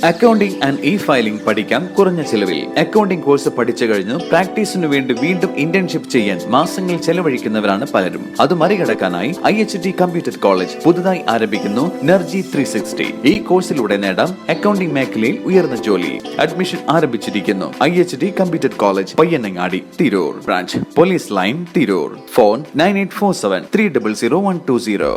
Accounting and e-filing പഠിക്കാം കുറഞ്ഞ ചിലവിൽ. അക്കൗണ്ടിംഗ് കോഴ്സ് പഠിച്ചു കഴിഞ്ഞ് പ്രാക്ടീസിനു വേണ്ടി വീണ്ടും ഇന്റേൺഷിപ്പ് ചെയ്യാൻ മാസങ്ങൾ ചെലവഴിക്കുന്നവരാണ് പലരും. അത് മറികടക്കാനായി IHT കമ്പ്യൂട്ടർ കോളേജ് പുതുതായി ആരംഭിക്കുന്നു NERGY 360. ഈ കോഴ്സിലൂടെ നേടാം അക്കൗണ്ടിംഗ് മേഖലയിൽ ഉയർന്ന ജോലി. അഡ്മിഷൻ ആരംഭിച്ചിരിക്കുന്നു. IHT computer college Payyanangadi, Tirur. Branch police line, Tirur. Phone 9847 300 120.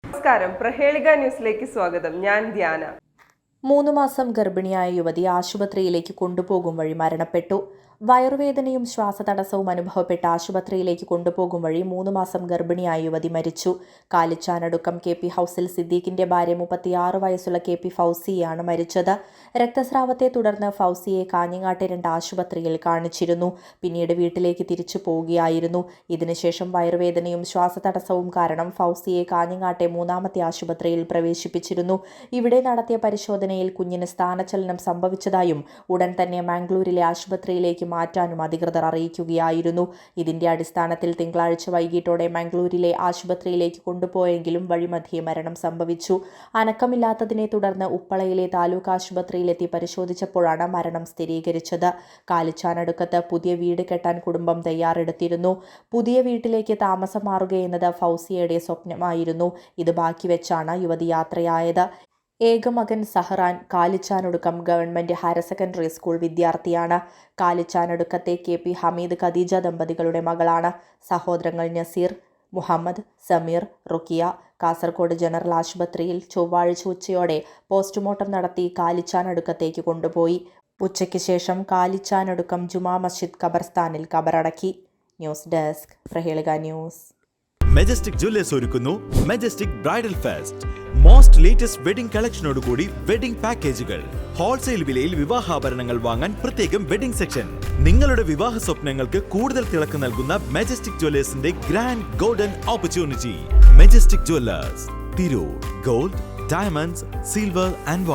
നമസ്കാരം, പ്രഹേളിക ന്യൂസിലേക്ക് സ്വാഗതം. ഞാൻ ധ്യാന. 3 മാസം ഗർഭിണിയായ യുവതി ആശുപത്രിയിലേക്ക് കൊണ്ടുപോകും വഴി മരണപ്പെട്ടു. വയറുവേദനയും ശ്വാസതടസ്സവും അനുഭവപ്പെട്ട ആശുപത്രിയിലേക്ക് കൊണ്ടുപോകും വഴി 3 മാസം ഗർഭിണിയായ യുവതി മരിച്ചു. കാലിച്ചാനടുക്കം KP ഹൗസിൽ സിദ്ദീഖിന്റെ ഭാര്യ 36 വയസ്സുള്ള KP ഫൗസിയാണ് മരിച്ചത്. രക്തസ്രാവത്തെ തുടർന്ന് ഫൗസിയെ കാഞ്ഞങ്ങാട്ടെ 2 ആശുപത്രിയിൽ കാണിച്ചിരുന്നു. പിന്നീട് വീട്ടിലേക്ക് തിരിച്ചു പോവുകയായിരുന്നു. ഇതിനുശേഷം വയറുവേദനയും ശ്വാസതടസ്സവും കാരണം ഫൗസിയെ കാഞ്ഞങ്ങാട്ടെ 3ാമത്തെ ആശുപത്രിയിൽ പ്രവേശിപ്പിച്ചിരുന്നു. ഇവിടെ നടത്തിയ പരിശോധനയിൽ കുഞ്ഞിന് സ്ഥാനചലനം സംഭവിച്ചതായും ഉടൻ തന്നെ മാംഗ്ലൂരിലെ ആശുപത്രിയിലേക്ക് മാറ്റാനും അധികൃതർ അറിയിക്കുകയായിരുന്നു. ഇതിന്റെ അടിസ്ഥാനത്തിൽ തിങ്കളാഴ്ച വൈകിട്ടോടെ മംഗളൂരിലെ ആശുപത്രിയിലേക്ക് കൊണ്ടുപോയെങ്കിലും വഴിമധ്യേ മരണം സംഭവിച്ചു. അനക്കമില്ലാത്തതിനെ തുടർന്ന് ഉപ്പളയിലെ താലൂക്ക് ആശുപത്രിയിലെത്തി പരിശോധിച്ചപ്പോഴാണ് മരണം സ്ഥിരീകരിച്ചത്. കാലിച്ചാനടുക്കത്ത് പുതിയ വീട് കെട്ടാൻ കുടുംബം തയ്യാറെടുത്തിരുന്നു. പുതിയ വീട്ടിലേക്ക് താമസം മാറുകയെന്നത് ഫൗസിയയുടെ സ്വപ്നമായിരുന്നു. ഇത് ബാക്കിവെച്ചാണ് യുവതി യാത്രയായത്. ഏകമകൻ Saharan കാലിച്ചാനൊടുക്കം government higher secondary school വിദ്യാർത്ഥിയാണ്. കാലിച്ചാനൊടുക്കത്തെ KP ഹമീദ് ഖദീജ ദമ്പതികളുടെ മകളാണ്. സഹോദരങ്ങൾ നസീർ, മുഹമ്മദ്, സമീർ, റുക്കിയ. കാസർഗോഡ് ജനറൽ ആശുപത്രിയിൽ ചൊവ്വാഴ്ച ഉച്ചയോടെ പോസ്റ്റ്മോർട്ടം നടത്തി കാലിച്ചാനടുക്കത്തേക്ക് കൊണ്ടുപോയി. ഉച്ചയ്ക്ക് ശേഷം കാലിച്ചാനടുക്കം ജുമാ മസ്ജിദ് ഖബർസ്ഥാനിൽ ഖബറടക്കി. News desk, Prahelika news. Majestic jewellers ഒരുക്കുന്നു majestic bridal fest. Most latest wedding കളക്ഷനോടുകൂടി വെഡിംഗ് പാക്കേജുകൾ. ഹോൾസെയിൽ വിലയിൽ വിവാഹാഭരണങ്ങൾ വാങ്ങാൻ പ്രത്യേകം വെഡിംഗ് സെക്ഷൻ. നിങ്ങളുടെ വിവാഹ സ്വപ്നങ്ങൾക്ക് കൂടുതൽ തിളക്കം നൽകുന്ന മെജസ്റ്റിക് ജ്വല്ലേഴ്സിന്റെ grand golden opportunity. Majestic jewellers, Tirur. Gold, diamonds, silver and